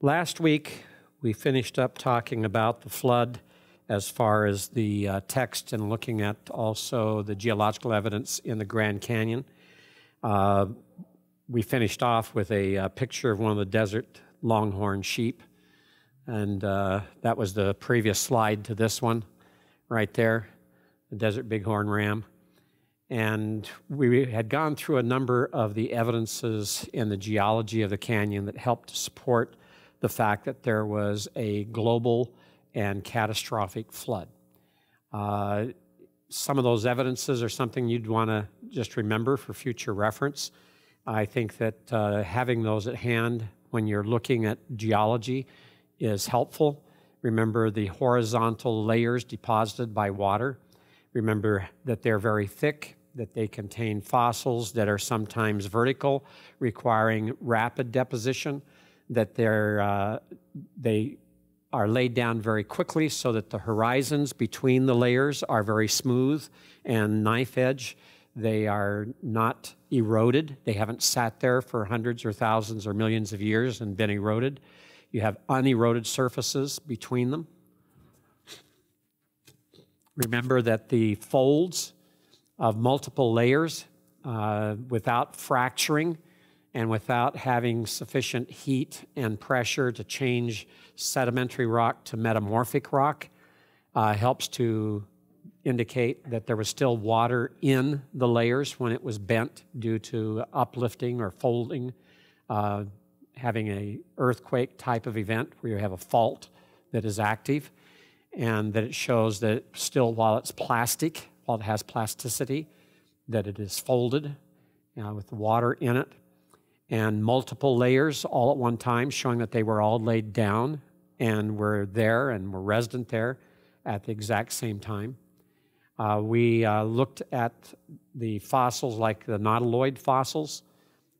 Last week, we finished up talking about the flood as far as the text and looking at also the geological evidence in the Grand Canyon. We finished off with a picture of one of the desert longhorn sheep, and that was the previous slide to this one right there, the desert bighorn ram. And we had gone through a number of the evidences in the geology of the canyon that helped to support the fact that there was a global and catastrophic flood. Some of those evidences are something you'd want to just remember for future reference. I think that having those at hand when you're looking at geology is helpful. Remember the horizontal layers deposited by water. Remember that they're very thick, that they contain fossils that are sometimes vertical, requiring rapid deposition, that they are laid down very quickly so that the horizons between the layers are very smooth and knife edge. They are not eroded. They haven't sat there for hundreds or thousands or millions of years and been eroded. You have uneroded surfaces between them. Remember that the folds of multiple layers without fracturing and without having sufficient heat and pressure to change sedimentary rock to metamorphic rock helps to indicate that there was still water in the layers when it was bent due to uplifting or folding, having an earthquake type of event where you have a fault that is active, and that it shows that still, while it's plastic, while it has plasticity, that it is folded with the water in it, and multiple layers all at one time, showing that they were all laid down and were there and were resident there at the exact same time. We looked at the fossils like the nautiloid fossils,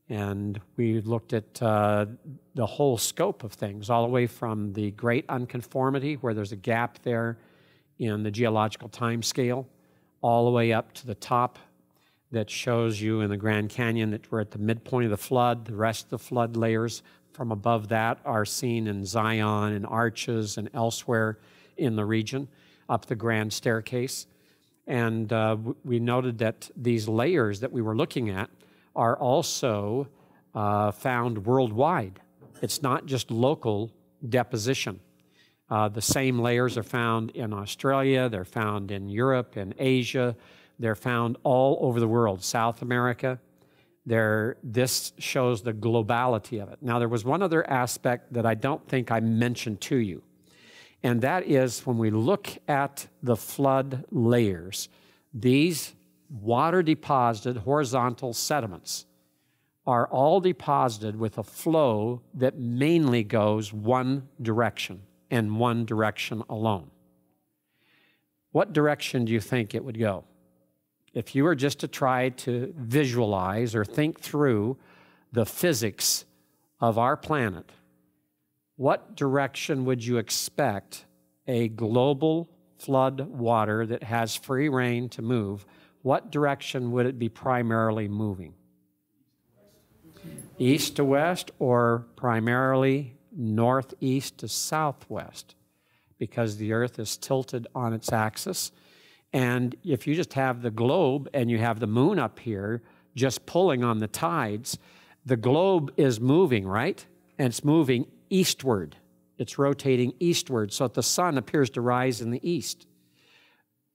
and we looked at the whole scope of things, all the way from the great unconformity, where there's a gap there in the geological time scale, all the way up to the top that shows you in the Grand Canyon that we're at the midpoint of the flood. The rest of the flood layers from above that are seen in Zion and Arches and elsewhere in the region, up the Grand Staircase. And we noted that these layers that we were looking at are also found worldwide. It's not just local deposition. The same layers are found in Australia, they're found in Europe and Asia, they're found all over the world, South America. This shows the globality of it. Now, there was one other aspect that I don't think I mentioned to you, and that is when we look at the flood layers, these water-deposited horizontal sediments are all deposited with a flow that mainly goes one direction and one direction alone. What direction do you think it would go? If you were just to try to visualize or think through the physics of our planet, what direction would you expect a global flood water that has free reign to move? What direction would it be primarily moving? East to west, or primarily northeast to southwest, because the earth is tilted on its axis. And if you just have the globe and you have the moon up here just pulling on the tides, the globe is moving, right? And it's moving eastward. It's rotating eastward so that the sun appears to rise in the east.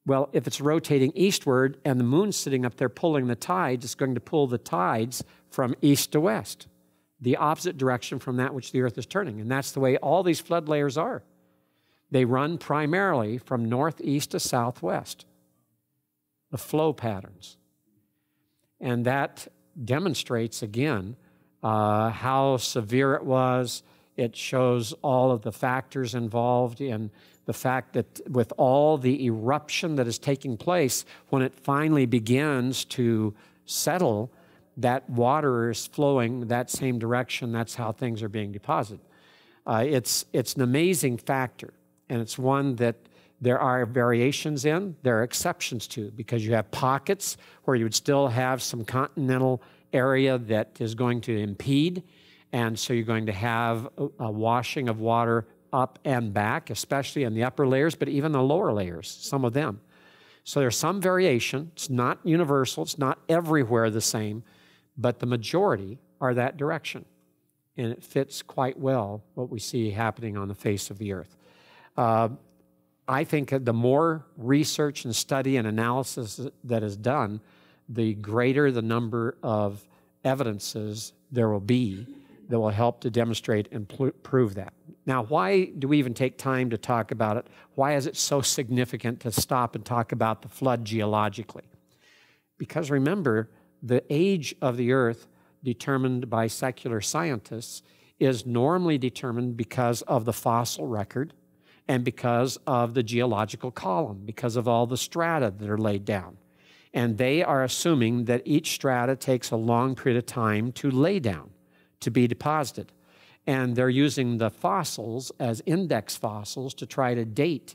Well, if it's rotating eastward and the moon's sitting up there pulling the tides, it's going to pull the tides from east to west, the opposite direction from that which the earth is turning. And that's the way all these flood layers are. They run primarily from northeast to southwest, the flow patterns. And that demonstrates, again, how severe it was. It shows all of the factors involved in the fact that with all the eruption that is taking place, when it finally begins to settle, that water is flowing that same direction. That's how things are being deposited. It's an amazing factor, and it's one that there are variations in, there are exceptions to, because you have pockets where you would still have some continental area that is going to impede, And so you're going to have a washing of water up and back, especially in the upper layers, but even the lower layers, some of them. So there's some variation. It's not universal. It's not everywhere the same, but the majority are that direction. And it fits quite well what we see happening on the face of the earth. I think the more research and study and analysis that is done, the greater the number of evidences there will be that will help to demonstrate and prove that. Now, why do we even take time to talk about it? Why is it so significant to stop and talk about the flood geologically? Because remember, the age of the earth determined by secular scientists is normally determined because of the fossil record and because of the geological column, because of all the strata that are laid down. And they are assuming that each strata takes a long period of time to lay down, to be deposited. And they're using the fossils as index fossils to try to date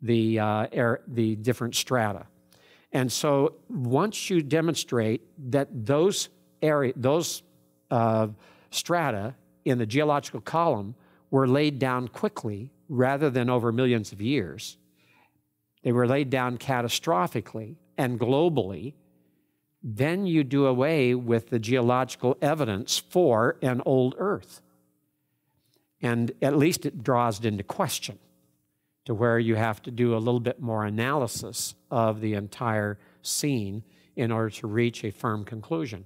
the different strata. And so once you demonstrate that those strata in the geological column were laid down quickly rather than over millions of years, they were laid down catastrophically and globally, then you do away with the geological evidence for an old earth. And at least it draws it into question to where you have to do a little bit more analysis of the entire scene in order to reach a firm conclusion.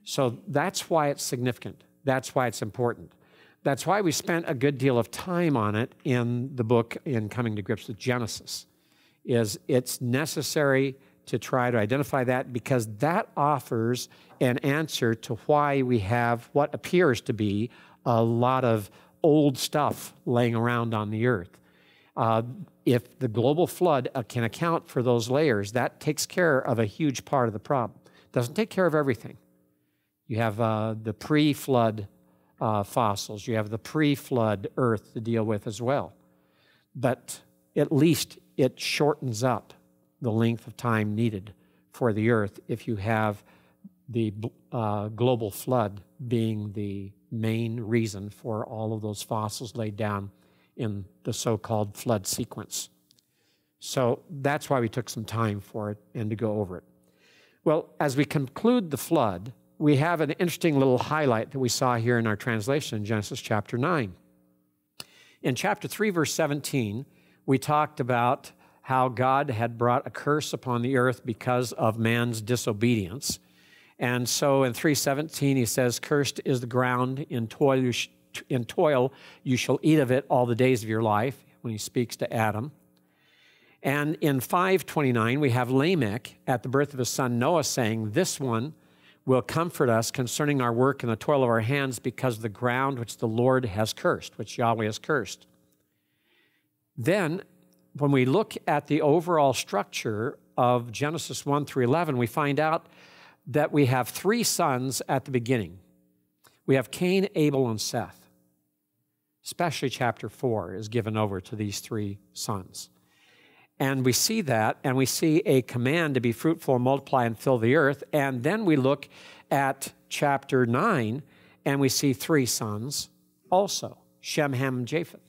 So that's why it's significant. That's why it's important. That's why we spent a good deal of time on it in the book in Coming to Grips with Genesis. It's necessary to try to identify that because that offers an answer to why we have what appears to be a lot of old stuff laying around on the earth. If the global flood can account for those layers, that takes care of a huge part of the problem. It doesn't take care of everything. You have the pre-flood fossils. You have the pre-flood earth to deal with as well. But at least it shortens up the length of time needed for the earth if you have the global flood being the main reason for all of those fossils laid down in the so-called flood sequence. So that's why we took some time for it and to go over it. Well, as we conclude the flood, we have an interesting little highlight that we saw here in our translation in Genesis chapter 9. In chapter 3, verse 17, we talked about how God had brought a curse upon the earth because of man's disobedience. And so in 3:17, he says, "Cursed is the ground, in toil you shall eat of it all the days of your life," when he speaks to Adam. And in 5:29, we have Lamech at the birth of his son Noah saying, "This one will comfort us concerning our work and the toil of our hands because of the ground which the Lord has cursed," which Yahweh has cursed. Then, when we look at the overall structure of Genesis 1 through 11, we find out that we have three sons at the beginning. We have Cain, Abel, and Seth. Especially chapter 4 is given over to these three sons. And we see that, and we see a command to be fruitful and multiply and fill the earth. And then we look at chapter 9, and we see three sons also, Shem, Ham, and Japheth.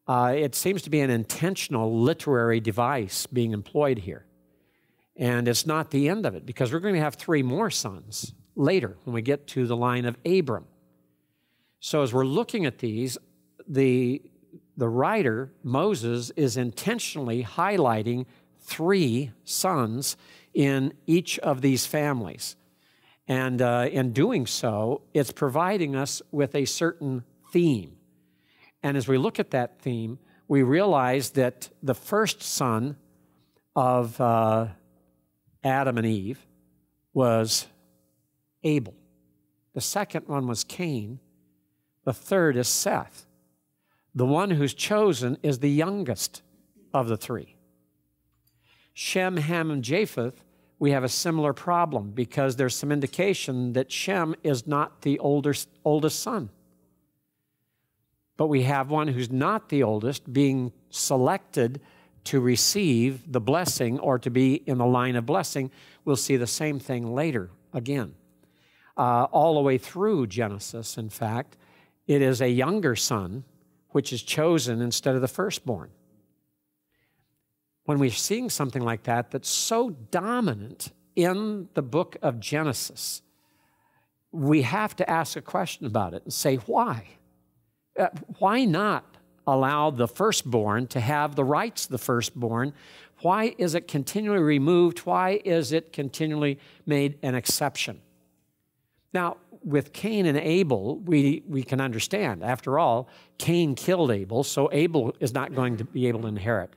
It seems to be an intentional literary device being employed here. And it's not the end of it, because we're going to have three more sons later when we get to the line of Abram. So as we're looking at these, the writer, Moses, is intentionally highlighting three sons in each of these families. And in doing so, it's providing us with a certain theme. And as we look at that theme, we realize that the first son of Adam and Eve was Abel. The second one was Cain. The third is Seth. The one who's chosen is the youngest of the three. Shem, Ham, and Japheth, we have a similar problem because there's some indication that Shem is not the oldest son. But we have one who's not the oldest being selected to receive the blessing or to be in the line of blessing. We'll see the same thing later again. all the way through Genesis, in fact, it is a younger son which is chosen instead of the firstborn. When we're seeing something like that that's so dominant in the book of Genesis, we have to ask a question about it and say, why? Why not allow the firstborn to have the rights of the firstborn? Why is it continually removed? Why is it continually made an exception? Now, with Cain and Abel, we can understand. After all, Cain killed Abel, so Abel is not going to be able to inherit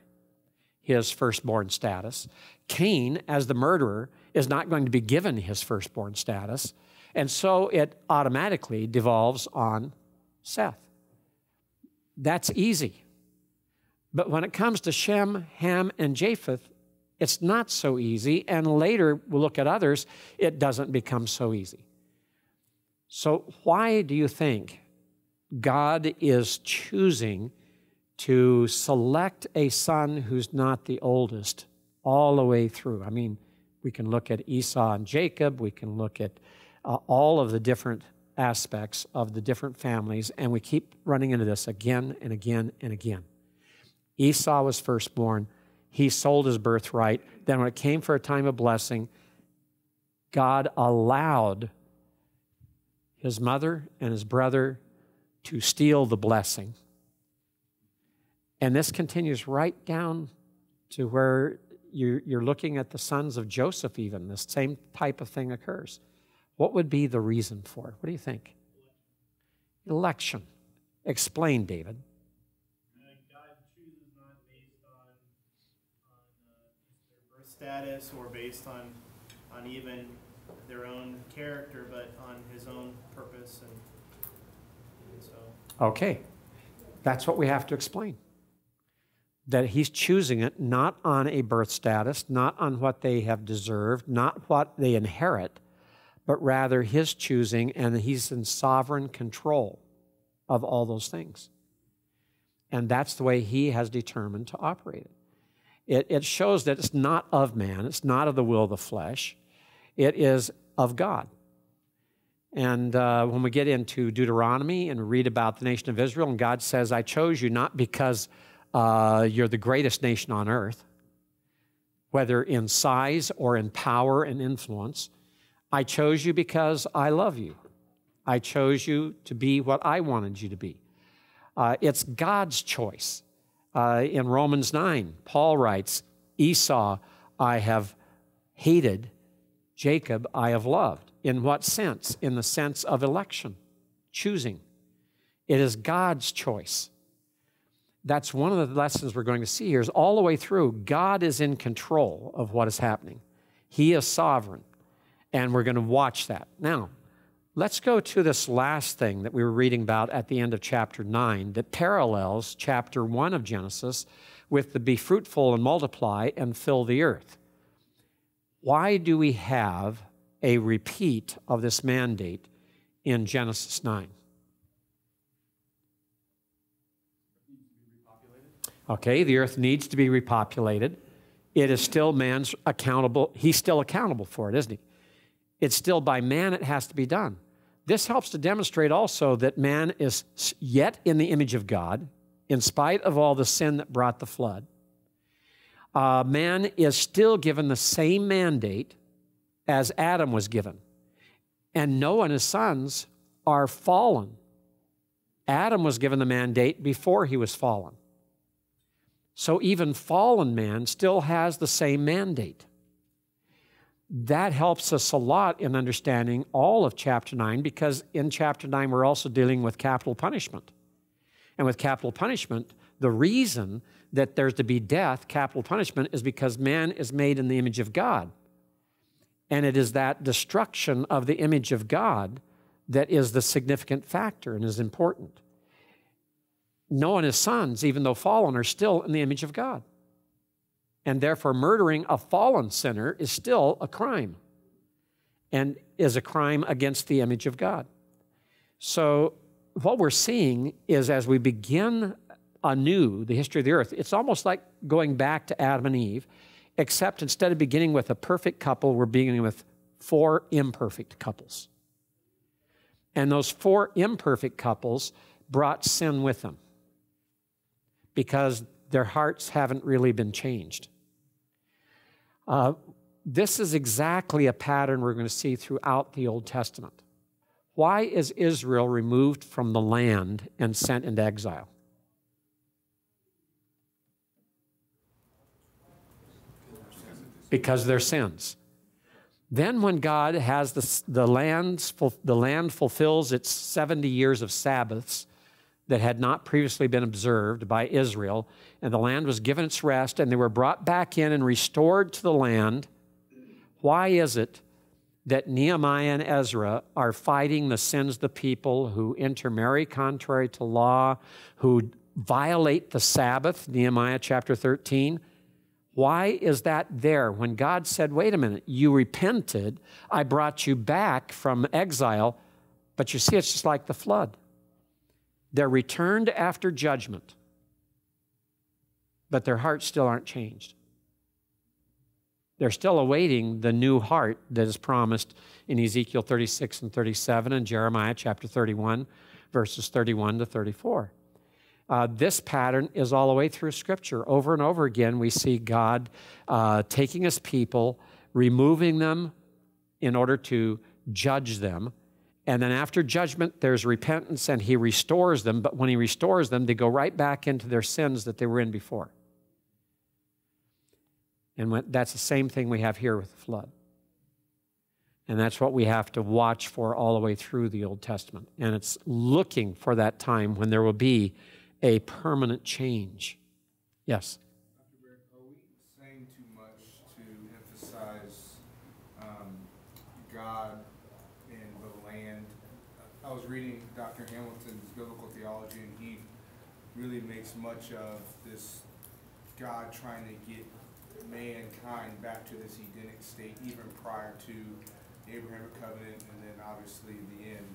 his firstborn status. Cain, as the murderer, is not going to be given his firstborn status, and so it automatically devolves on Seth. That's easy. But when it comes to Shem, Ham, and Japheth, it's not so easy, and later we'll look at others, it doesn't become so easy. So why do you think God is choosing to select a son who's not the oldest all the way through? I mean, we can look at Esau and Jacob, we can look at all of the different aspects of the different families, and we keep running into this again and again and again. Esau was firstborn. He sold his birthright. Then when it came for a time of blessing, God allowed his mother and his brother to steal the blessing. And this continues right down to where you're looking at the sons of Joseph even. The same type of thing occurs. What would be the reason for it? What do you think? Election. Explain, David. God chooses not based on their birth status or based on even their own character, but on his own purpose. And so. Okay. That's what we have to explain. That he's choosing it not on a birth status, not on what they have deserved, not what they inherit, but rather his choosing, and he's in sovereign control of all those things. And that's the way he has determined to operate it. It shows that it's not of man, it's not of the will of the flesh, it is of God. And when we get into Deuteronomy and read about the nation of Israel, and God says, I chose you not because you're the greatest nation on earth, whether in size or in power and influence. I chose you because I love you. I chose you to be what I wanted you to be. It's God's choice. In Romans 9, Paul writes, Esau I have hated, Jacob I have loved. In what sense? In the sense of election, choosing. It is God's choice. That's one of the lessons we're going to see here is all the way through, God is in control of what is happening. He is sovereign, and we're going to watch that. Now, let's go to this last thing that we were reading about at the end of chapter 9 that parallels chapter 1 of Genesis with the be fruitful and multiply and fill the earth. Why do we have a repeat of this mandate in Genesis 9? Okay, the earth needs to be repopulated. It is still man's accountable. He's still accountable for it, isn't he? It's still by man it has to be done. This helps to demonstrate also that man is yet in the image of God, in spite of all the sin that brought the flood. Man is still given the same mandate as Adam was given. And Noah and his sons are fallen. Adam was given the mandate before he was fallen. So even fallen man still has the same mandate. That helps us a lot in understanding all of chapter 9, because in chapter 9 we're also dealing with capital punishment. And with capital punishment, the reason that there's to be death, capital punishment, is because man is made in the image of God. And it is that destruction of the image of God that is the significant factor and is important. Noah and his sons, even though fallen, are still in the image of God. And therefore, murdering a fallen sinner is still a crime and is a crime against the image of God. So what we're seeing is as we begin anew the history of the earth, it's almost like going back to Adam and Eve, except instead of beginning with a perfect couple, we're beginning with 4 imperfect couples. And those 4 imperfect couples brought sin with them because their hearts haven't really been changed. This is exactly a pattern we're going to see throughout the Old Testament. Why is Israel removed from the land and sent into exile? Because of their sins. Then when God has the land fulfills its 70 years of Sabbaths that had not previously been observed by Israel, and the land was given its rest, and they were brought back in and restored to the land, why is it that Nehemiah and Ezra are fighting the sins of the people who intermarry contrary to law, who violate the Sabbath, Nehemiah chapter 13? Why is that there when God said, wait a minute, you repented, I brought you back from exile, but you see, it's just like the flood. They're returned after judgment, but their hearts still aren't changed. They're still awaiting the new heart that is promised in Ezekiel 36 and 37 and Jeremiah chapter 31, verses 31 to 34. This pattern is all the way through Scripture. Over and over again, we see God taking His people, removing them in order to judge them. And then after judgment, there's repentance, and He restores them. But when He restores them, they go right back into their sins that they were in before. And that's the same thing we have here with the flood. And that's what we have to watch for all the way through the Old Testament. And it's looking for that time when there will be a permanent change. Yes? Dr. Barrick, are we saying too much to emphasize God and the land? I was reading Dr. Hamilton's biblical theology, and he really makes much of this God trying to get mankind back to this Edenic state even prior to the Abrahamic Covenant and then obviously the end.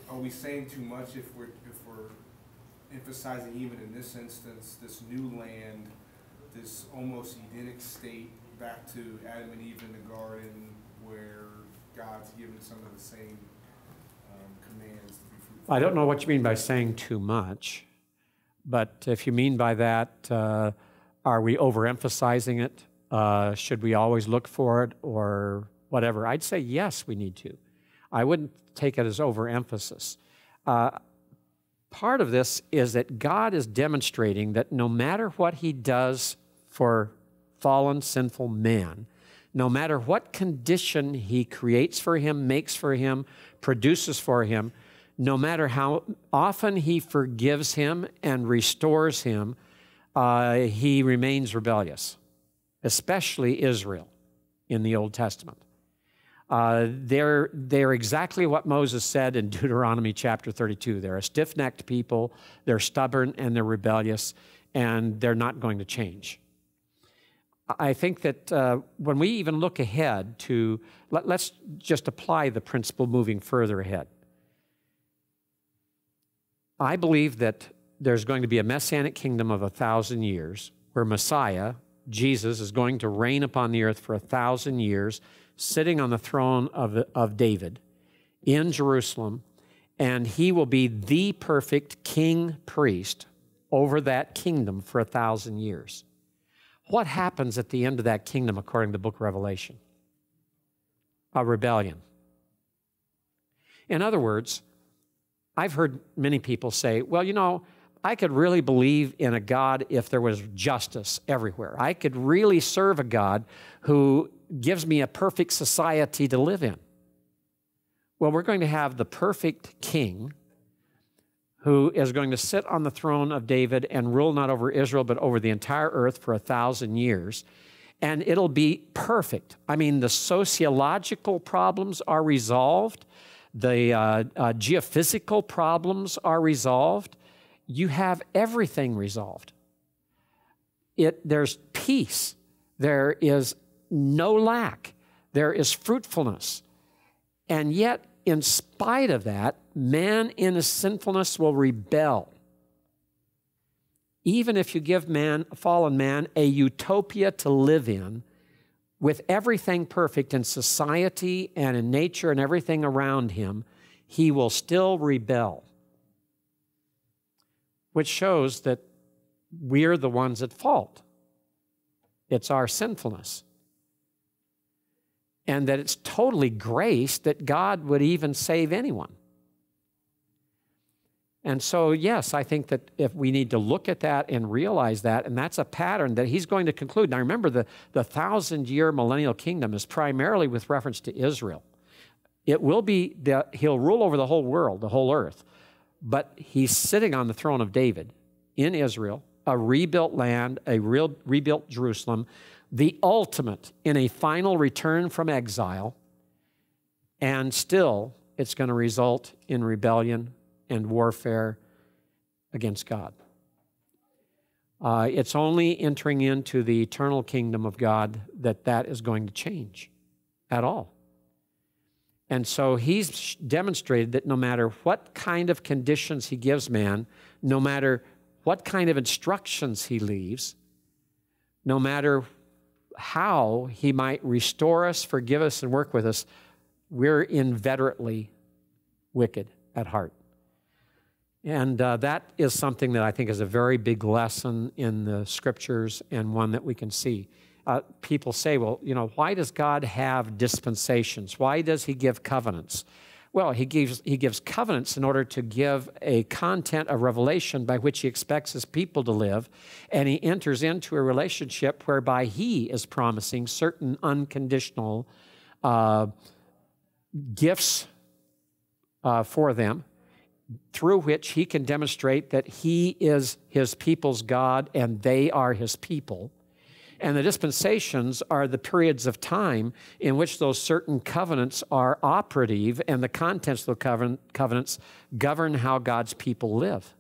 Are we saying too much if we're emphasizing even in this instance this new land, this almost Edenic state back to Adam and Eve in the garden where God's given some of the same commands to be fruitful? I don't know what you mean by saying too much, but if you mean by that, are we overemphasizing it? Should we always look for it or whatever? I'd say yes, we need to. I wouldn't take it as overemphasis. Part of this is that God is demonstrating that no matter what He does for fallen, sinful man, no matter what condition He creates for him, makes for him, produces for him, no matter how often He forgives him and restores him, he remains rebellious, especially Israel in the Old Testament. They're exactly what Moses said in Deuteronomy chapter 32. They're a stiff-necked people, they're stubborn, and they're rebellious, and they're not going to change. I think that when we even look ahead to, let's just apply the principle moving further ahead. I believe that there's going to be a messianic kingdom of 1,000 years where Messiah, Jesus, is going to reign upon the earth for 1,000 years, sitting on the throne of David in Jerusalem, and He will be the perfect king priest over that kingdom for 1,000 years. What happens at the end of that kingdom according to the book of Revelation? A rebellion. In other words, I've heard many people say, well, you know, I could really believe in a God if there was justice everywhere. I could really serve a God who gives me a perfect society to live in. Well, we're going to have the perfect king who is going to sit on the throne of David and rule not over Israel, but over the entire earth for 1,000 years. And it'll be perfect. I mean, the sociological problems are resolved. The geophysical problems are resolved. You have everything resolved. There's peace. There is no lack. There is fruitfulness. And yet, in spite of that, man in his sinfulness will rebel. Even if you give fallen man, a utopia to live in, with everything perfect in society and in nature and everything around him, he will still rebel, which shows that we're the ones at fault. It's our sinfulness. And that it's totally grace that God would even save anyone. And so, yes, I think that if we need to look at that and realize that, and that's a pattern that he's going to conclude. Now, remember, the 1,000-year millennial kingdom is primarily with reference to Israel. It will be that he'll rule over the whole world, the whole earth. But he's sitting on the throne of David in Israel, a rebuilt land, a rebuilt Jerusalem, the ultimate in a final return from exile, and still it's going to result in rebellion and warfare against God. It's only entering into the eternal kingdom of God that is going to change at all. And so he's demonstrated that no matter what kind of conditions he gives man, no matter what kind of instructions he leaves, no matter how he might restore us, forgive us, and work with us, we're inveterately wicked at heart. And that is something that I think is a very big lesson in the Scriptures and one that we can see. People say, well, you know, why does God have dispensations? Why does he give covenants? Well, he gives covenants in order to give a content of revelation by which he expects his people to live, and he enters into a relationship whereby he is promising certain unconditional gifts for them, through which he can demonstrate that he is his people's God and they are his people. And the dispensations are the periods of time in which those certain covenants are operative, and the contents of the covenants govern how God's people live.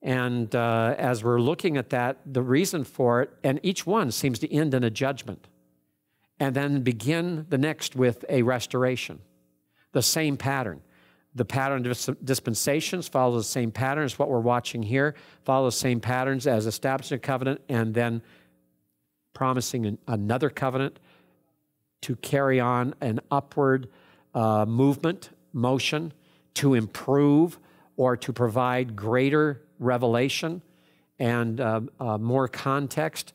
And as we're looking at that, the reason for it, and each one seems to end in a judgment, and then begin the next with a restoration. The same pattern. The pattern of dispensations follows the same pattern as what we're watching here, follows the same patterns as establishing a covenant and then promising another covenant to carry on an upward motion, to improve or to provide greater revelation and more context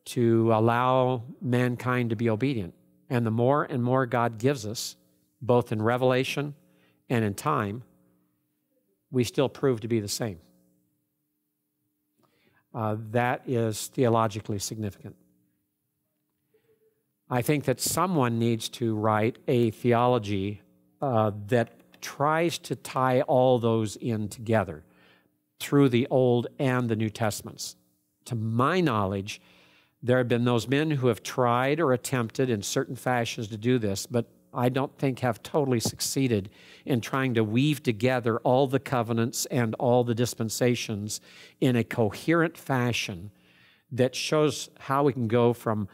to allow mankind to be obedient. And the more and more God gives us, both in revelation and in time, we still prove to be the same. That is theologically significant. I think that someone needs to write a theology that tries to tie all those in together through the Old and the New Testaments. To my knowledge, there have been those men who have tried or attempted in certain fashions to do this, but I don't think have totally succeeded in trying to weave together all the covenants and all the dispensations in a coherent fashion that shows how we can go from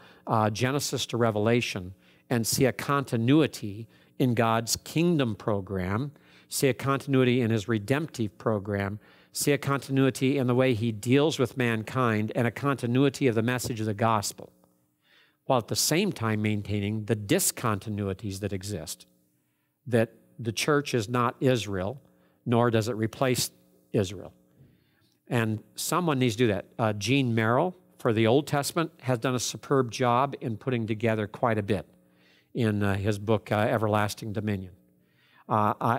Genesis to Revelation and see a continuity in God's kingdom program, see a continuity in his redemptive program, see a continuity in the way he deals with mankind, and a continuity of the message of the gospel, while at the same time maintaining the discontinuities that exist, that the church is not Israel, nor does it replace Israel. And someone needs to do that. Gene Merrill, for the Old Testament, has done a superb job in putting together quite a bit in his book, Everlasting Dominion.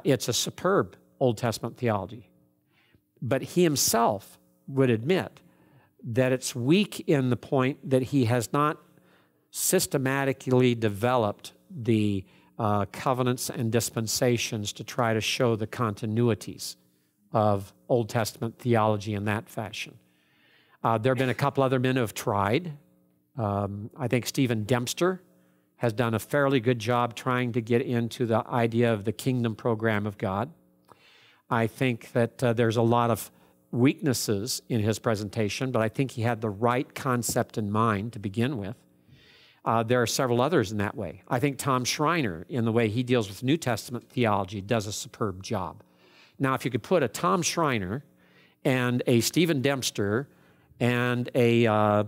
It's a superb Old Testament theology. But he himself would admit that it's weak in the point that he has not systematically developed the covenants and dispensations to try to show the continuities of Old Testament theology in that fashion. There have been a couple other men who have tried. I think Stephen Dempster has done a fairly good job trying to get into the idea of the kingdom program of God. I think that there's a lot of weaknesses in his presentation, but I think he had the right concept in mind to begin with. There are several others in that way. I think Tom Schreiner, in the way he deals with New Testament theology, does a superb job. Now, if you could put a Tom Schreiner and a Stephen Dempster and a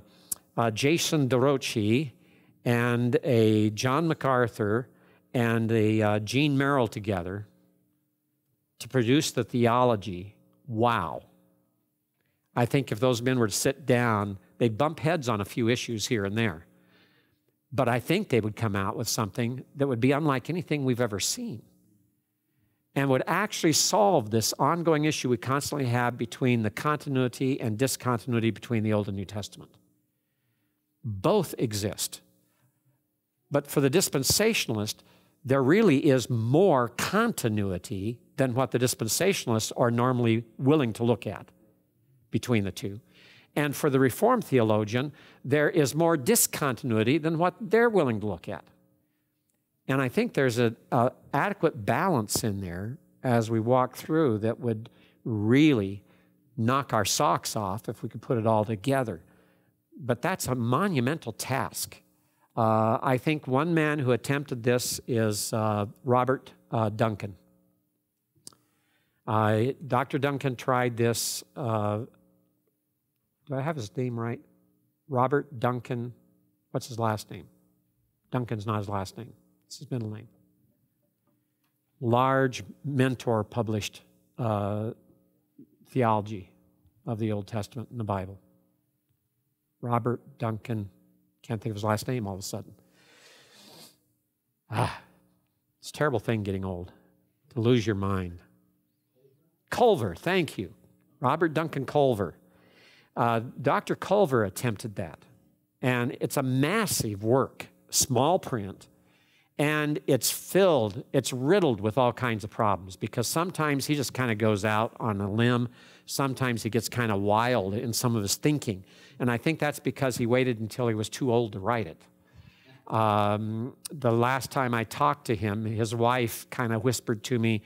Jason DeRochi and a John MacArthur and a Gene Merrill together, to produce the theology, wow. I think if those men were to sit down, they'd bump heads on a few issues here and there. But I think they would come out with something that would be unlike anything we've ever seen and would actually solve this ongoing issue we constantly have between the continuity and discontinuity between the Old and New Testament. Both exist. But for the dispensationalist, there really is more continuity than what the dispensationalists are normally willing to look at between the two. And for the Reformed theologian, there is more discontinuity than what they're willing to look at. And I think there's an adequate balance in there as we walk through that would really knock our socks off if we could put it all together. But that's a monumental task. I think one man who attempted this is Robert Duncan. Dr. Duncan tried this. Do I have his name right? Robert Duncan. What's his last name? Duncan's not his last name. It's his middle name. Large mentor published theology of the Old Testament and the Bible. Robert Duncan. Can't think of his last name all of a sudden. It's a terrible thing getting old, to lose your mind. Culver, thank you. Robert Duncan Culver. Dr. Culver attempted that. And it's a massive work, small print, and it's riddled with all kinds of problems because sometimes he just kind of goes out on a limb. Sometimes he gets kind of wild in some of his thinking. And I think that's because he waited until he was too old to write it. The last time I talked to him, his wife kind of whispered to me,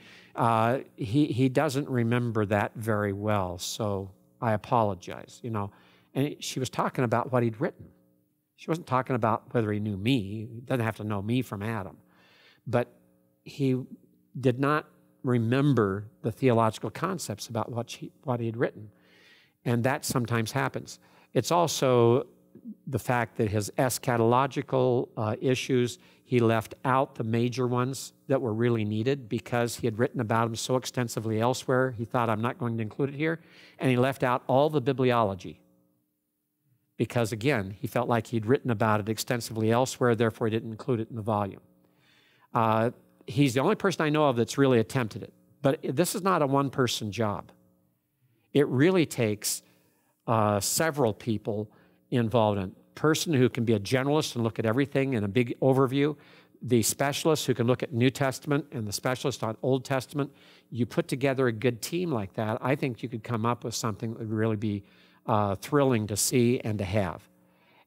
he doesn't remember that very well, so I apologize, you know. And she was talking about what he'd written. She wasn't talking about whether he knew me. He doesn't have to know me from Adam. But he did not remember the theological concepts about what he had written. And that sometimes happens. It's also the fact that his eschatological issues, he left out the major ones that were really needed because he had written about them so extensively elsewhere. He thought, I'm not going to include it here. And he left out all the bibliology because, again, he felt like he'd written about it extensively elsewhere, therefore he didn't include it in the volume. He's the only person I know of that's really attempted it. But this is not a one-person job. It really takes several people involved in it. Person who can be a generalist and look at everything in a big overview, the specialist who can look at New Testament and the specialist on Old Testament. You put together a good team like that, I think you could come up with something that would really be thrilling to see and to have.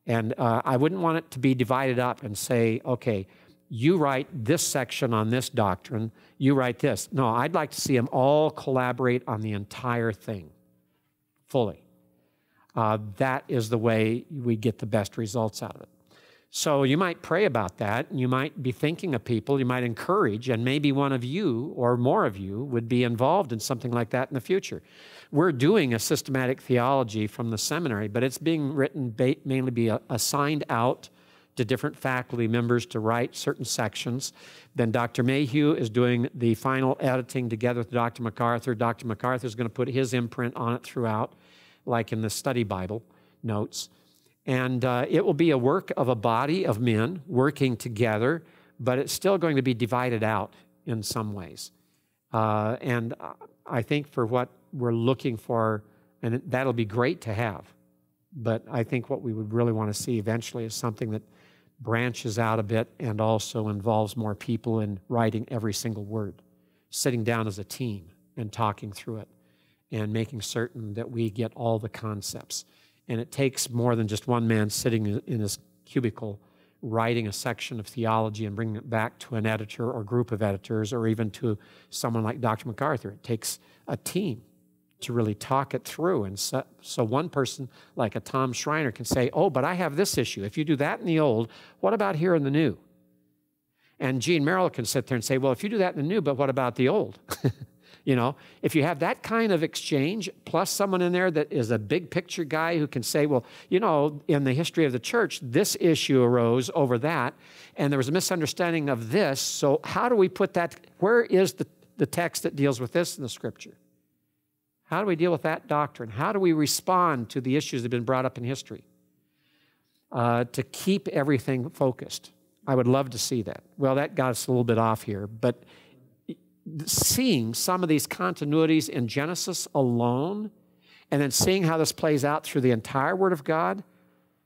And I wouldn't want it to be divided up and say, okay, you write this section on this doctrine, you write this. No, I'd like to see them all collaborate on the entire thing fully. That is the way we get the best results out of it. So you might pray about that, and you might be thinking of people, you might encourage, and maybe one of you or more of you would be involved in something like that in the future. We're doing a systematic theology from the seminary, but it's being written mainly be assigned out to different faculty members to write certain sections. Then Dr. Mayhew is doing the final editing together with Dr. MacArthur. Dr. MacArthur is going to put his imprint on it throughout, like in the study Bible notes. And it will be a work of a body of men working together, but it's still going to be divided out in some ways. And I think for what we're looking for, and that'll be great to have, but I think what we would really want to see eventually is something that branches out a bit and also involves more people in writing every single word, sitting down as a team and talking through it and making certain that we get all the concepts. And it takes more than just one man sitting in his cubicle writing a section of theology and bringing it back to an editor or group of editors or even to someone like Dr. MacArthur. It takes a team to really talk it through. And so one person like a Tom Schreiner can say, oh, but I have this issue. If you do that in the old, what about here in the new? And Gene Merrill can sit there and say, well, if you do that in the new, but what about the old? You know, if you have that kind of exchange, plus someone in there that is a big picture guy who can say, well, you know, in the history of the church, this issue arose over that, and there was a misunderstanding of this, so how do we put that, where is the the text that deals with this in the Scripture? How do we deal with that doctrine? How do we respond to the issues that have been brought up in history? To keep everything focused. I would love to see that. Well, that got us a little bit off here, but seeing some of these continuities in Genesis alone, and then seeing how this plays out through the entire Word of God,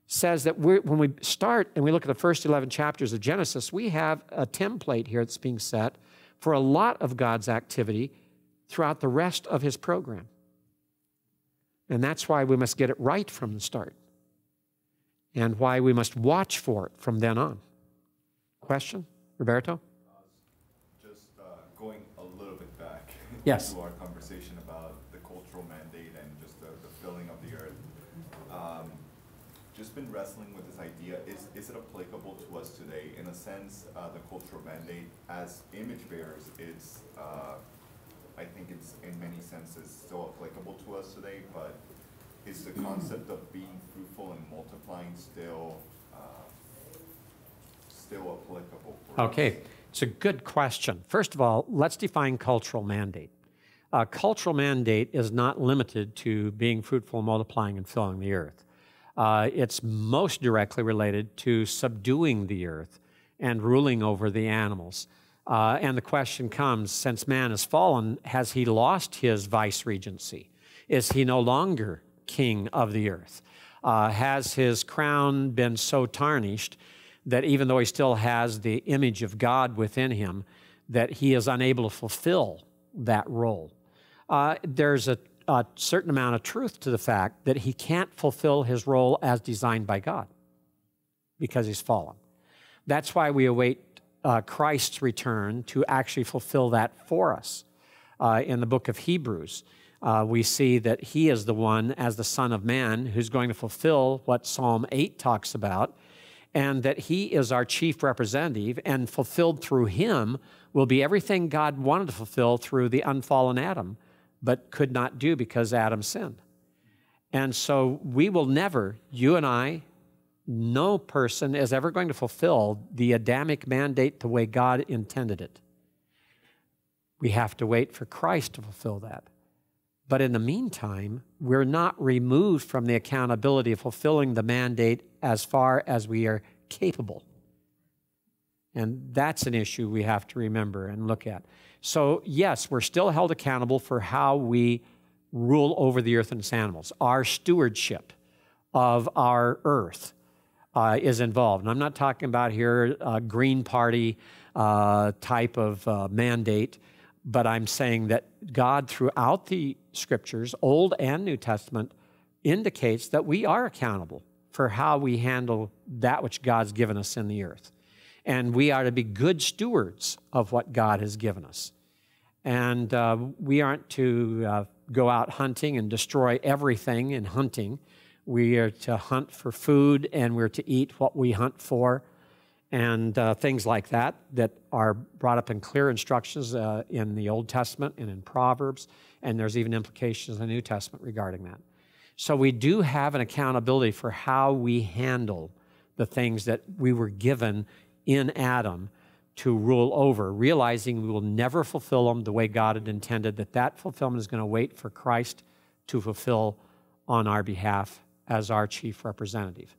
says that when we start and we look at the first 11 chapters of Genesis, we have a template here that's being set for a lot of God's activity throughout the rest of His program. And that's why we must get it right from the start, and why we must watch for it from then on. Question? Roberto? Just going a little bit back Yes. to our conversation about the cultural mandate and just the filling of the earth. Just been wrestling with this idea, is it applicable to us today? In a sense, the cultural mandate as image bearers, it's, I think it's in many senses still applicable to us today, but is the concept of being fruitful and multiplying still applicable for us? Okay, it's a good question. First of all, let's define cultural mandate. Cultural mandate is not limited to being fruitful, multiplying, and filling the earth. It's most directly related to subduing the earth and ruling over the animals. And the question comes, since man has fallen, has he lost his vice-regency? Is he no longer king of the earth? Has his crown been so tarnished that even though he still has the image of God within him, that he is unable to fulfill that role? There's a certain amount of truth to the fact that he can't fulfill his role as designed by God because he's fallen. That's why we await Christ's return to actually fulfill that for us. In the book of Hebrews, we see that he is the one, as the Son of Man, who's going to fulfill what Psalm 8 talks about, and that he is our chief representative, and fulfilled through him will be everything God wanted to fulfill through the unfallen Adam, but could not do because Adam sinned. And so we will never, you and I, no person is ever going to fulfill the Adamic mandate the way God intended it. We have to wait for Christ to fulfill that. But in the meantime, we're not removed from the accountability of fulfilling the mandate as far as we are capable. And that's an issue we have to remember and look at. So yes, we're still held accountable for how we rule over the earth and its animals. Our stewardship of our earth is involved. And I'm not talking about here a Green Party type of mandate, but I'm saying that God throughout the Scriptures, Old and New Testament, indicates that we are accountable for how we handle that which God's given us in the earth. And we are to be good stewards of what God has given us. And we aren't to go out hunting and destroy everything in hunting. We are to hunt for food, and we're to eat what we hunt for, and things like that that are brought up in clear instructions in the Old Testament and in Proverbs, and there's even implications in the New Testament regarding that. So we do have an accountability for how we handle the things that we were given in Adam to rule over, realizing we will never fulfill them the way God had intended, that fulfillment is going to wait for Christ to fulfill on our behalf as our chief representative.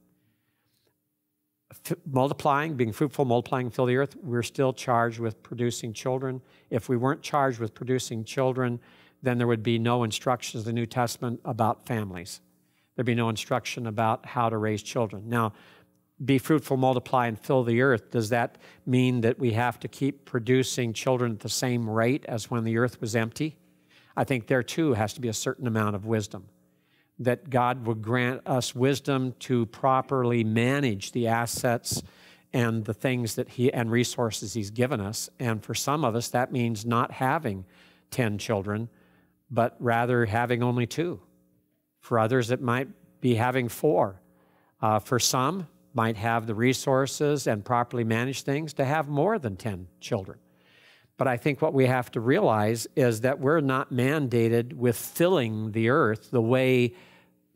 Multiplying, being fruitful, multiplying, fill the earth, we're still charged with producing children. If we weren't charged with producing children, then there would be no instructions in the New Testament about families. There'd be no instruction about how to raise children. Now, be fruitful, multiply, and fill the earth. Does that mean that we have to keep producing children at the same rate as when the earth was empty? I think there, too, has to be a certain amount of wisdom, that God would grant us wisdom to properly manage the assets and the things that and resources He's given us. And for some of us, that means not having 10 children, but rather having only 2. For others, it might be having 4. For some, might have the resources and properly manage things to have more than 10 children. But I think what we have to realize is that we're not mandated with filling the earth the way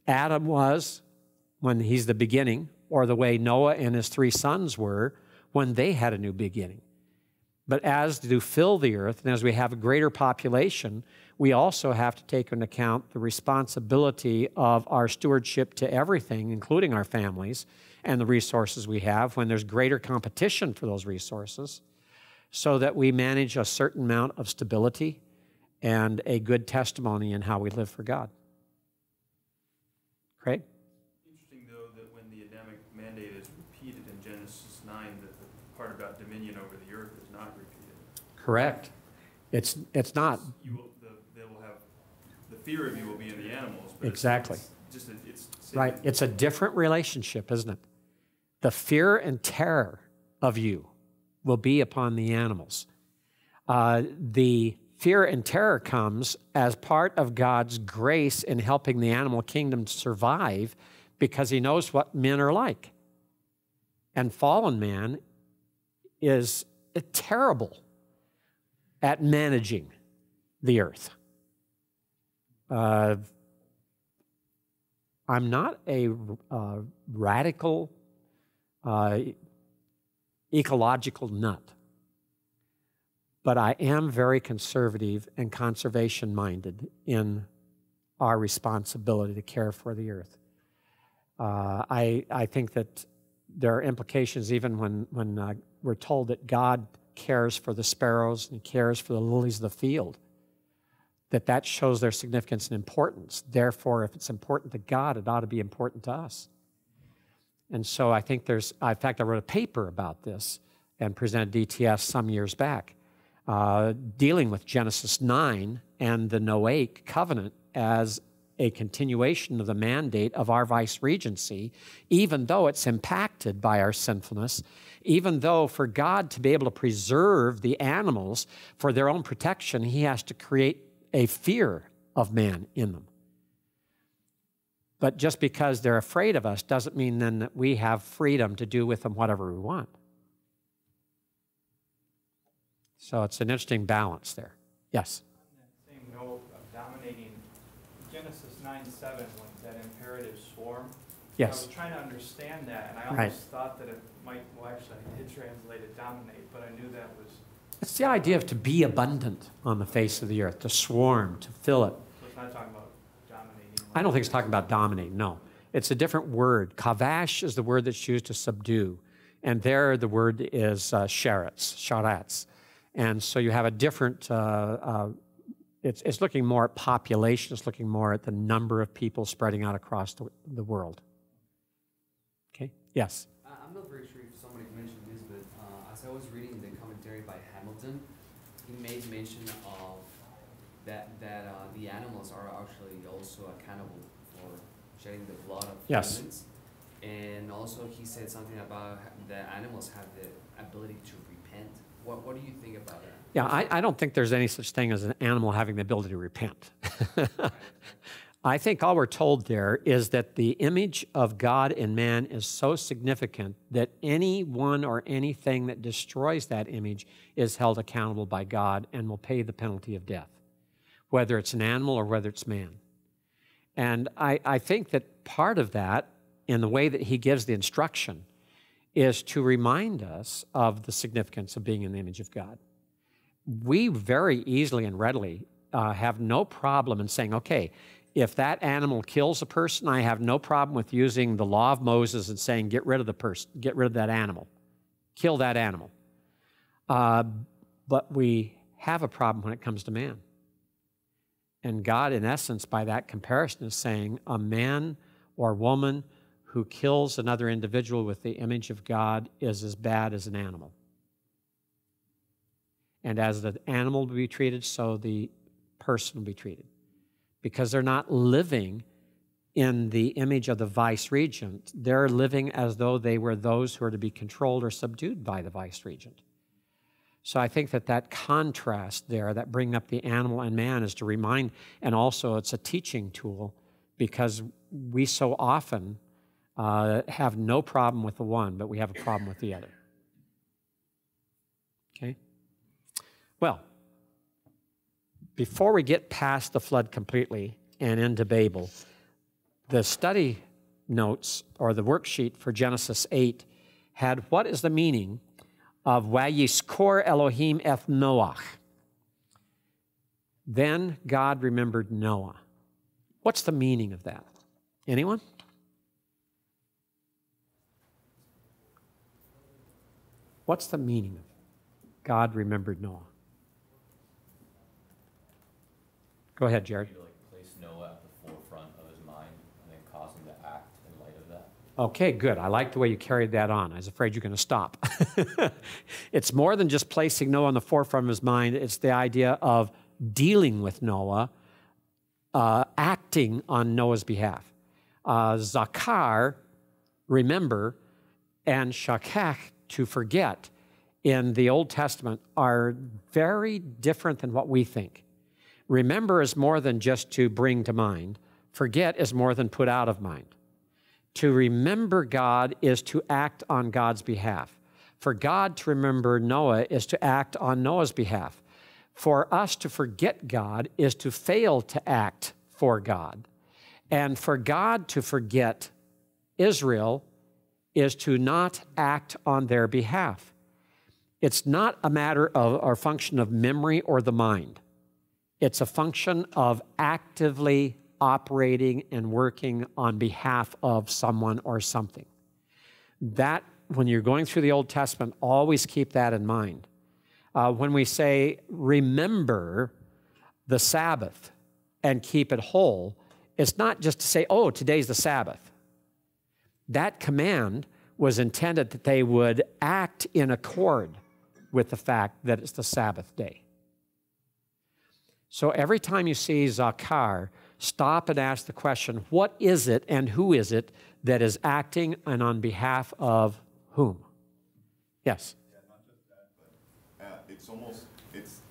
Adam was when he's the beginning, or the way Noah and his 3 sons were when they had a new beginning. But as to fill the earth, and as we have a greater population, we also have to take into account the responsibility of our stewardship to everything, including our families and the resources we have, when there's greater competition for those resources, so that we manage a certain amount of stability and a good testimony in how we live for God. Craig? Interesting, though, that when the Adamic mandate is repeated in Genesis 9, that the part about dominion over the earth is not repeated. Correct. It's not. They will have, the fear of you will be in the animals. But Exactly. It's right. It's a different relationship, isn't it? The fear and terror of you will be upon the animals. The fear and terror comes as part of God's grace in helping the animal kingdom survive, because he knows what men are like. And fallen man is terrible at managing the earth. I'm not a radical ecological nut, but I am very conservative and conservation-minded in our responsibility to care for the earth. I think that there are implications even when we're told that God cares for the sparrows and cares for the lilies of the field, that shows their significance and importance. Therefore, if it's important to God, it ought to be important to us. And so I think in fact, I wrote a paper about this and presented DTS some years back, dealing with Genesis 9 and the Noahic Covenant as a continuation of the mandate of our vice-regency, even though it's impacted by our sinfulness, even though for God to be able to preserve the animals for their own protection, he has to create a fear of man in them. But just because they're afraid of us doesn't mean then that we have freedom to do with them whatever we want. So it's an interesting balance there. Yes? On that same note of dominating, Genesis 9:7, when that imperative swarm, Yes. I was trying to understand that, and I almost Right. thought that it might, well, actually, I did translate it dominate, but I knew that was, It's the idea of to be abundant on the face of the earth, to swarm, to fill it. so it's not talking about dominating. I don't think it's talking about dominating, no. It's a different word. Kavash is the word that's used to subdue. And there the word is sharats. And so you have a different, it's looking more at population, it's looking more at the number of people spreading out across the world. Okay, yes? I'm not very sure if somebody mentioned this, but as I was reading the commentary by Hamilton, he made mention of that the animals are actually also accountable for shedding the blood of Yes. humans. And also he said something about the animals have the ability to repent. What do you think about that? Yeah, I don't think there's any such thing as an animal having the ability to repent. I think all we're told there is that the image of God in man is so significant that anyone or anything that destroys that image is held accountable by God and will pay the penalty of death, whether it's an animal or whether it's man. And I think that part of that, in the way that he gives the instruction, is to remind us of the significance of being in the image of God. We very easily and readily have no problem in saying, okay, if that animal kills a person, I have no problem with using the law of Moses and saying, get rid of the person, get rid of that animal, kill that animal. But we have a problem when it comes to man. And God, in essence, by that comparison, is saying a man or woman who kills another individual with the image of God is as bad as an animal. And as the animal will be treated, so the person will be treated. Because they're not living in the image of the vice-regent. They're living as though they were those who are to be controlled or subdued by the vice-regent. So I think that contrast there, that bringing up the animal and man, is to remind, and also it's a teaching tool, because we so often have no problem with the one, but we have a problem with the other. Okay? Well, before we get past the flood completely and into Babel, the study notes or the worksheet for Genesis 8 had what is the meaning of Vayiskor Elohim eth Noach. Then God remembered Noah. What's the meaning of that? Anyone? What's the meaning of God remembered Noah? Go ahead, Jared. To place Noah at the forefront of his mind and then cause him to act in light of that. Okay, good. I like the way you carried that on. I was afraid you're going to stop. It's more than just placing Noah on the forefront of his mind. It's the idea of dealing with Noah, acting on Noah's behalf. Zakar, remember, and shakach, to forget, in the Old Testament are very different than what we think. Remember is more than just to bring to mind. Forget is more than put out of mind. To remember God is to act on God's behalf. For God to remember Noah is to act on Noah's behalf. For us to forget God is to fail to act for God. And for God to forget Israel is to not act on their behalf. It's not a matter of or function of memory or the mind. It's a function of actively operating and working on behalf of someone or something. That, when you're going through the Old Testament, always keep that in mind. When we say, remember the Sabbath and keep it whole, it's not just to say, oh, today's the Sabbath. That command was intended that they would act in accord with the fact that it's the Sabbath day. So every time you see Zakar, stop and ask the question, what is it and who is it that is acting and on behalf of whom? Yes? Yeah, not just that, but it's almost, it's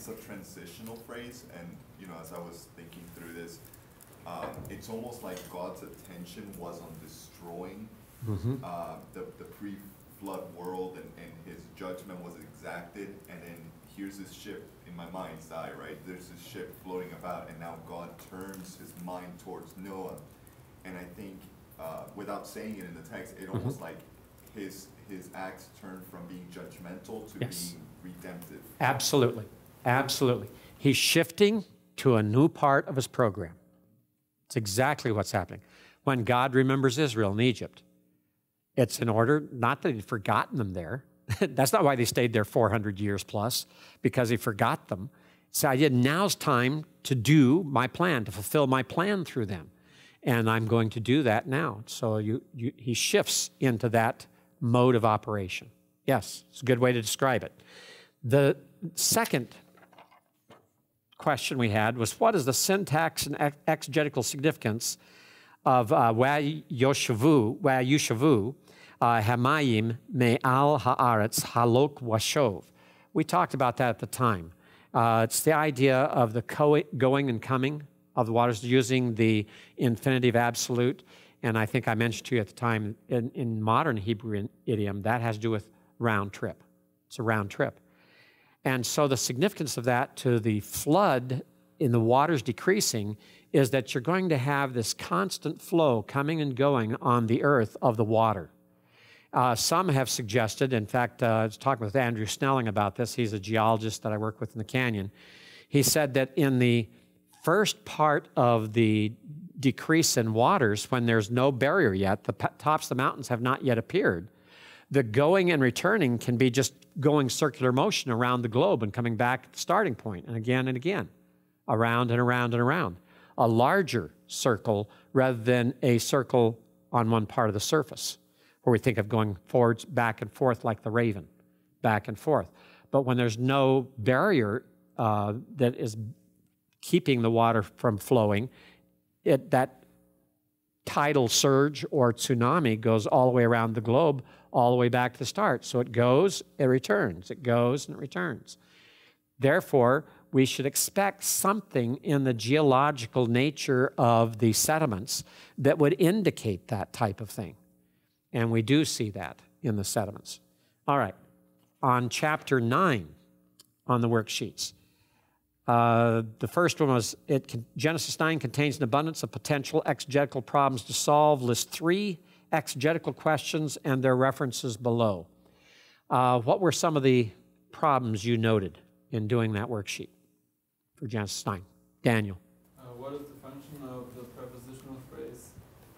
a transitional phrase, and as I was thinking through this, it's almost like God's attention was on destroying the pre-flood world, and his judgment was exacted, and then here's this ship in my mind's eye, right? There's this ship floating about, and now God turns his mind towards Noah. And I think, without saying it in the text, it almost like his acts turn from being judgmental to being redemptive. Absolutely. Absolutely. He's shifting to a new part of his program. It's exactly what's happening. When God remembers Israel in Egypt, it's in order, not that he'd forgotten them there. That's not why they stayed there 400 years plus, because he forgot them. So I did, now's time to do my plan, to fulfill my plan through them. And I'm going to do that now. So he shifts into that mode of operation. Yes, it's a good way to describe it. The second question we had was, what is the syntax and exegetical significance of Vayushavu Hamayim Me'al Haaretz Halok Washov? We talked about that at the time. It's the idea of the going and coming of the waters, using the infinitive absolute. And I think I mentioned to you at the time, in modern Hebrew idiom, that has to do with round trip. It's a round trip. And so the significance of that to the flood in the waters decreasing is that you're going to have this constant flow coming and going on the earth of the water. Some have suggested, in fact, I was talking with Andrew Snelling about this. He's a geologist that I work with in the canyon. He said that in the first part of the decrease in waters, when there's no barrier yet, the tops of the mountains have not yet appeared, the going and returning can be just going circular motion around the globe and coming back at the starting point, and again, around and around and around. A larger circle rather than a circle on one part of the surface, where we think of going forwards, back and forth like the raven, back and forth. But when there's no barrier that is keeping the water from flowing, that tidal surge or tsunami goes all the way around the globe, all the way back to the start. So it goes, it returns. It goes and it returns. Therefore, we should expect something in the geological nature of the sediments that would indicate that type of thing. And we do see that in the sediments. All right. On chapter 9 on the worksheets, the first one was, Genesis 9 contains an abundance of potential exegetical problems to solve. List 3 exegetical questions and their references below. What were some of the problems you noted in doing that worksheet for Genesis 9? Daniel. What is the function of the prepositional phrase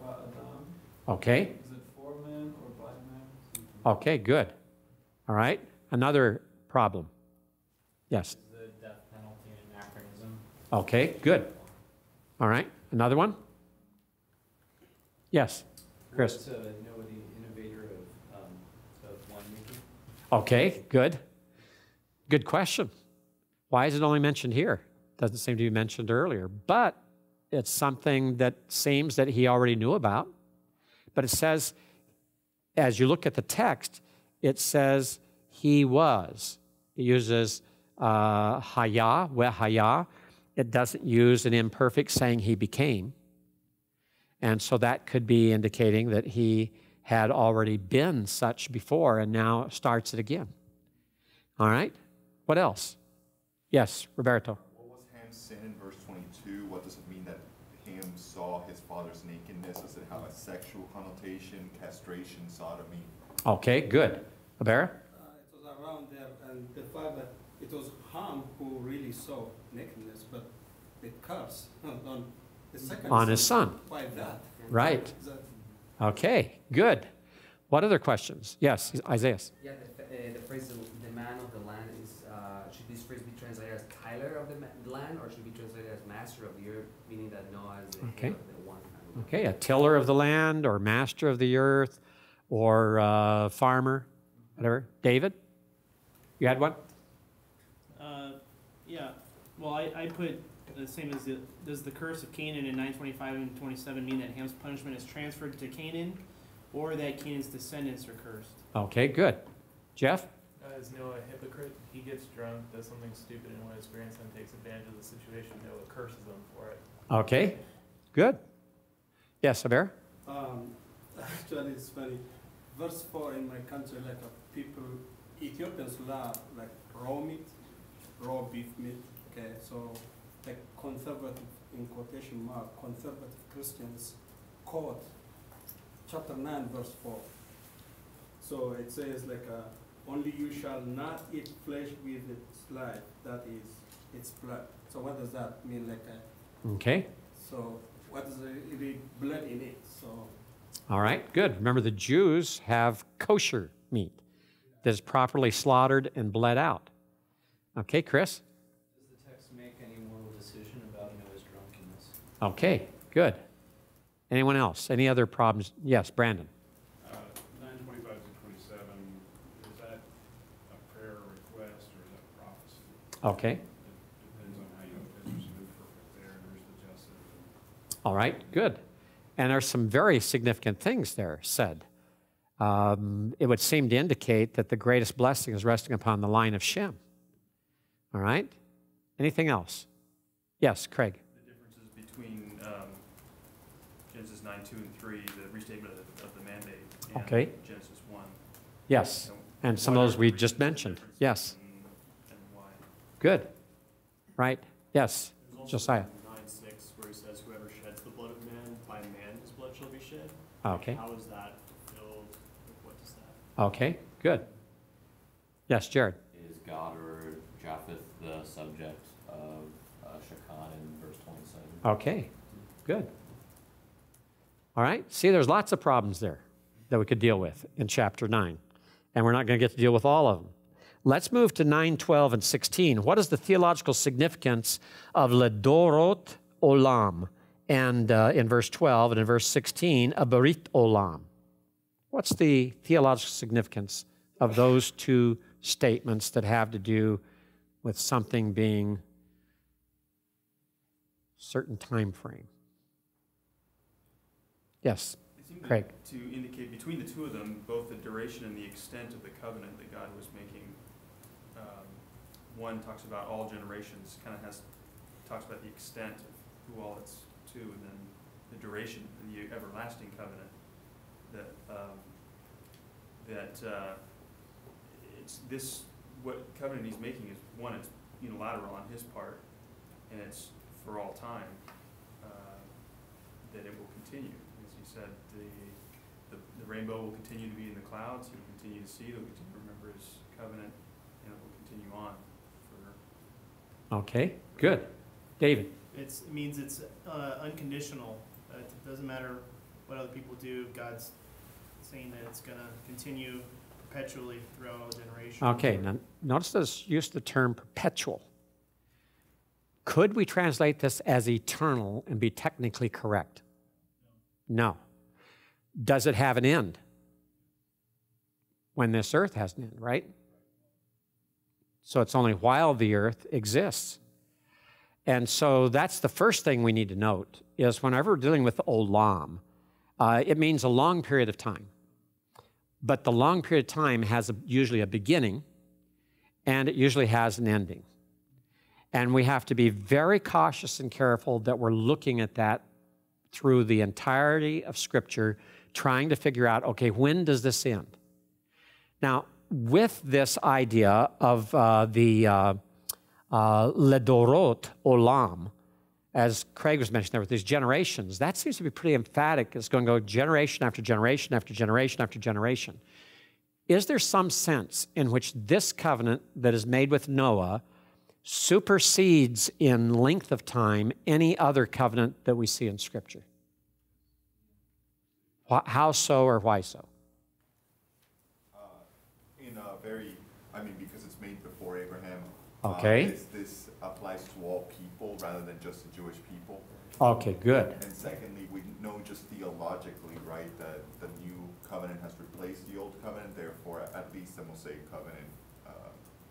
ba'adam? Okay. Is it for man or by man? Okay, good. All right. Another problem. Yes. Is the death penalty an anachronism? Okay, good. All right. Another one? Yes. Chris. What's Noah the innovator of winemaking? Okay, good. Good question. Why is it only mentioned here? Doesn't seem to be mentioned earlier, but it's something that seems that he already knew about. But it says, as you look at the text, it says he was. It uses haya, wehaya. It doesn't use an imperfect saying he became. And so that could be indicating that he had already been such before and now starts it again. All right? What else? Yes, Roberto. What was Ham's sin in verse 22? What does it mean that Ham saw his father's nakedness? Does it have a sexual connotation, castration, sodomy? Okay, good. Abera? It was around there, and the fact that it was Ham who really saw nakedness, but the curse on the second On his son. By that. Right. Okay, good. What other questions? Yes, Isaiah. Yeah, the phrase "the man of the land" is should this phrase be translated as Tyler of the land, or should it be translated as master of the earth, meaning that Noah is the head of the one? Okay, a tiller of the land, or master of the earth, or farmer, whatever. David, you had one? Yeah. Well, I put the same as does the curse of Canaan in 9:25 and 27 mean that Ham's punishment is transferred to Canaan, or that Canaan's descendants are cursed? Okay, good. Jeff? Is Noah a hypocrite? He gets drunk, does something stupid, and when his grandson takes advantage of the situation, Noah curses him for it. Okay, good. Yes, Abera? Actually, it's funny. Verse 4 in my country, like people, Ethiopians love like raw meat, raw beef meat. Okay, so like conservative, in quotation mark, conservative Christians quote chapter 9, verse 4. So it says like, only you shall not eat flesh with its life, that is its blood. So what does that mean? Like, Okay. so what is the blood in it? So. All right, good. Remember, the Jews have kosher meat that is properly slaughtered and bled out. Okay, Chris? Does the text make any moral decision about Noah's drunkenness? Okay, good. Anyone else? Any other problems? Yes, Brandon. 9:25 to 27, is that a prayer request or is that prophecy? Okay. It depends on how you, there's some imperfect there, and there's the justice. All right, good. And there's some very significant things there said. It would seem to indicate that the greatest blessing is resting upon the line of Shem. All right? Anything else? Yes, Craig. The differences between Genesis 9, 2, and 3, the restatement of the mandate, and Okay. Genesis 1. Yes, and some of those we just mentioned. Yes. And why? Good. Right? Yes, Josiah. 9:6, where he says, "Whoever sheds the blood of man, by man his blood shall be shed." Okay. How is that fulfilled? What does that? Okay, good. Yes, Jared. Is God or Japheth the subject of Shechan in verse 27? Okay, good. All right, see, there's lots of problems there that we could deal with in chapter 9, and we're not going to get to deal with all of them. Let's move to 9, 12, and 16. What is the theological significance of Ledorot Olam? And in verse 12 and in verse 16, a Berit Olam. What's the theological significance of those two statements that have to do with something being certain time frame? Yes, It seemed Craig. to indicate between the two of them both the duration and the extent of the covenant that God was making. One talks about all generations, kind of talks about the extent of who all it's to, and then the duration and the everlasting covenant. It's this, what covenant he's making is, one, it's unilateral on his part, and it's for all time, that it will continue. As you said, the rainbow will continue to be in the clouds, he'll continue to see, he'll continue to remember his covenant, and it will continue on for. Okay, good. David? It means it's unconditional. It doesn't matter what other people do. God's saying that it's going to continue perpetually throughout all generations. Okay, now notice this use the term perpetual. Could we translate this as eternal and be technically correct? No. Does it have an end? When this earth has an end, right? So it's only while the earth exists. And so that's the first thing we need to note, is whenever we're dealing with olam, it means a long period of time. But the long period of time has usually a beginning, and it usually has an ending. And we have to be very cautious and careful that we're looking at that through the entirety of Scripture, trying to figure out, okay, when does this end? Now, with this idea of the Ledorot Olam, as Craig was mentioning there with these generations, that seems to be pretty emphatic. It's going to go generation after generation after generation after generation. Is there some sense in which this covenant that is made with Noah supersedes in length of time any other covenant that we see in Scripture? How so or why so? In a very, because it's made before Abraham. Okay. This applies to all people rather than just the Jewish people. Okay, good. And secondly, we know just theologically, right, that the new covenant has replaced the old covenant, therefore at least the Mosaic covenant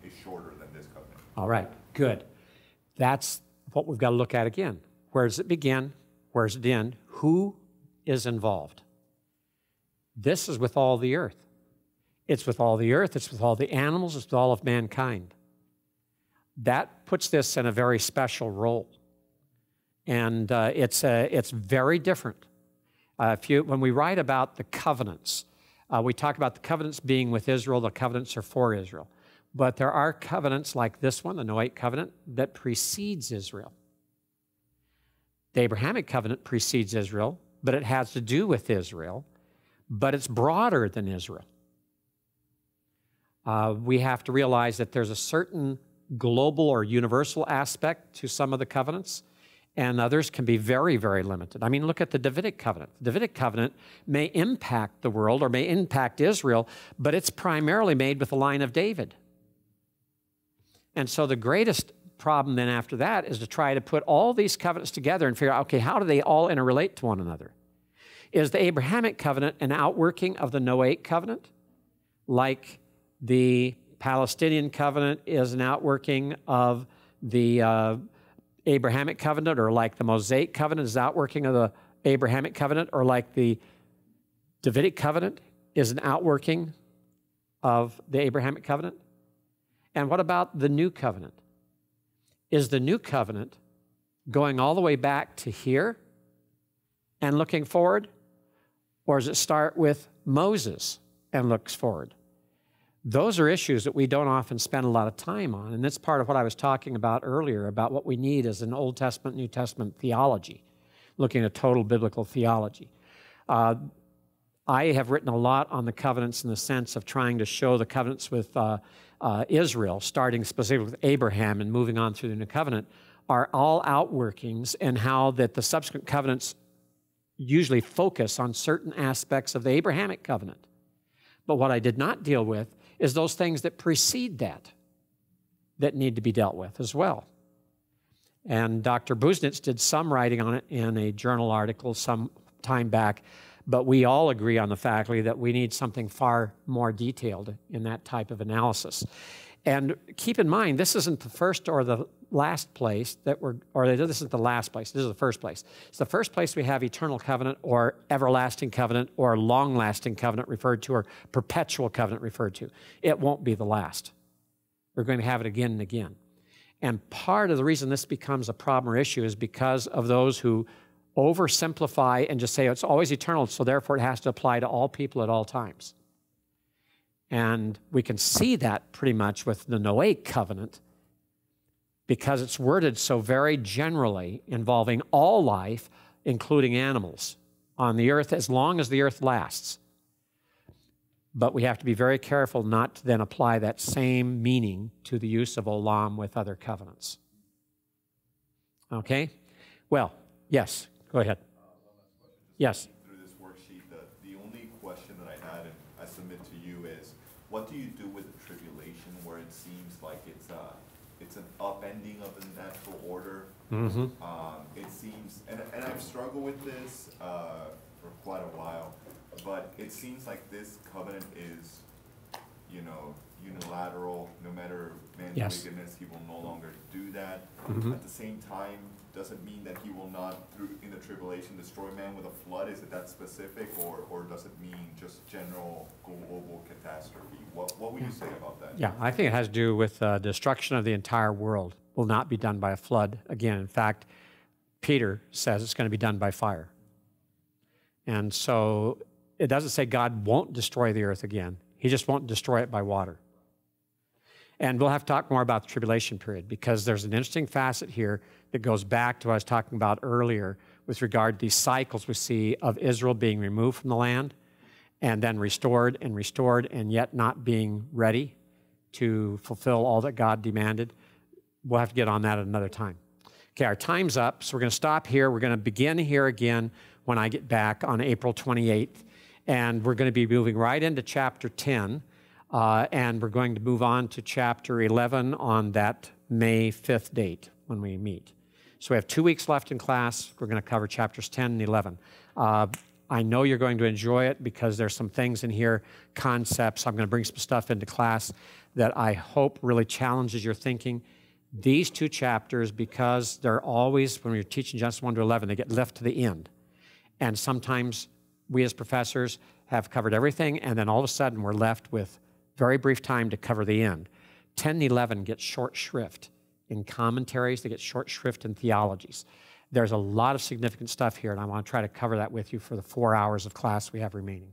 is shorter than this covenant. All right, good. That's what we've got to look at again. Where does it begin? Where does it end? Who is involved? This is with all the earth. It's with all the earth. It's with all the animals. It's with all of mankind. That puts this in a very special role. And it's very different. When we write about the covenants, we talk about the covenants being with Israel. The covenants are for Israel. But there are covenants like this one, the Noh8 Covenant, that precedes Israel. The Abrahamic Covenant precedes Israel, but it has to do with Israel, but it's broader than Israel. We have to realize that there's a certain global or universal aspect to some of the covenants, and others can be very, very limited. I mean, look at the Davidic Covenant. The Davidic Covenant may impact the world or may impact Israel, but it's primarily made with the line of David. And so the greatest problem then after that is to try to put all these covenants together and figure out, okay, how do they all interrelate to one another? Is the Abrahamic Covenant an outworking of the Noh8 Covenant? Like the Palestinian Covenant is an outworking of the Abrahamic Covenant, or like the Mosaic Covenant is outworking of the Abrahamic Covenant, or like the Davidic Covenant is an outworking of the Abrahamic Covenant? And what about the New Covenant? Is the New Covenant going all the way back to here and looking forward? Or does it start with Moses and looks forward? Those are issues that we don't often spend a lot of time on, and that's part of what I was talking about earlier, about what we need as an Old Testament, New Testament theology, looking at total biblical theology. I have written a lot on the covenants in the sense of trying to show the covenants with Israel, starting specifically with Abraham and moving on through the New Covenant, are all outworkings, and how that the subsequent covenants usually focus on certain aspects of the Abrahamic covenant. But what I did not deal with is those things that precede that need to be dealt with as well. And Dr. Buznitz did some writing on it in a journal article some time back, but we all agree on the faculty that we need something far more detailed in that type of analysis. And keep in mind, this isn't the first or the last place that this isn't the last place, this is the first place. It's the first place we have eternal covenant or everlasting covenant or long-lasting covenant referred to, or perpetual covenant referred to. It won't be the last. We're going to have it again and again. And part of the reason this becomes a problem or issue is because of those who oversimplify and just say it's always eternal, so therefore it has to apply to all people at all times. And we can see that pretty much with the Noahic Covenant, because it's worded so very generally, involving all life, including animals, on the earth as long as the earth lasts. But we have to be very careful not to then apply that same meaning to the use of olam with other covenants. Okay? Well, yes, go ahead. Yes. Through this worksheet, the only question that I had, and I submit to you, is what do you do with the tribulation where it seems like it's an upending of the natural order? Mm-hmm. It seems, and I've struggled with this for quite a while, but it seems like this covenant is, unilateral. No matter man's wickedness, he will no longer do that. Mm-hmm. At the same time, doesn't mean that he will not, in the tribulation, destroy man with a flood. Is it that specific, or does it mean just general global catastrophe? What would you say about that? Yeah, I think it has to do with destruction of the entire world will not be done by a flood. Again, in fact, Peter says it's going to be done by fire. And so it doesn't say God won't destroy the earth again. He just won't destroy it by water. And we'll have to talk more about the tribulation period, because there's an interesting facet here that goes back to what I was talking about earlier with regard to these cycles we see of Israel being removed from the land and then restored and yet not being ready to fulfill all that God demanded. We'll have to get on that at another time. Okay, our time's up, so we're going to stop here. We're going to begin here again when I get back on April 28th, and we're going to be moving right into chapter 10. And we're going to move on to chapter 11 on that May 5th date when we meet. So we have 2 weeks left in class. We're going to cover chapters 10 and 11. I know you're going to enjoy it because there's some things in here, concepts. I'm going to bring some stuff into class that I hope really challenges your thinking. These 2 chapters, because they're always, when you're teaching Genesis 1 to 11, they get left to the end. And sometimes we as professors have covered everything, and then all of a sudden we're left with very brief time to cover the end. 10 and 11 get short shrift in commentaries. They get short shrift in theologies. There's a lot of significant stuff here, and I want to try to cover that with you for the 4 hours of class we have remaining.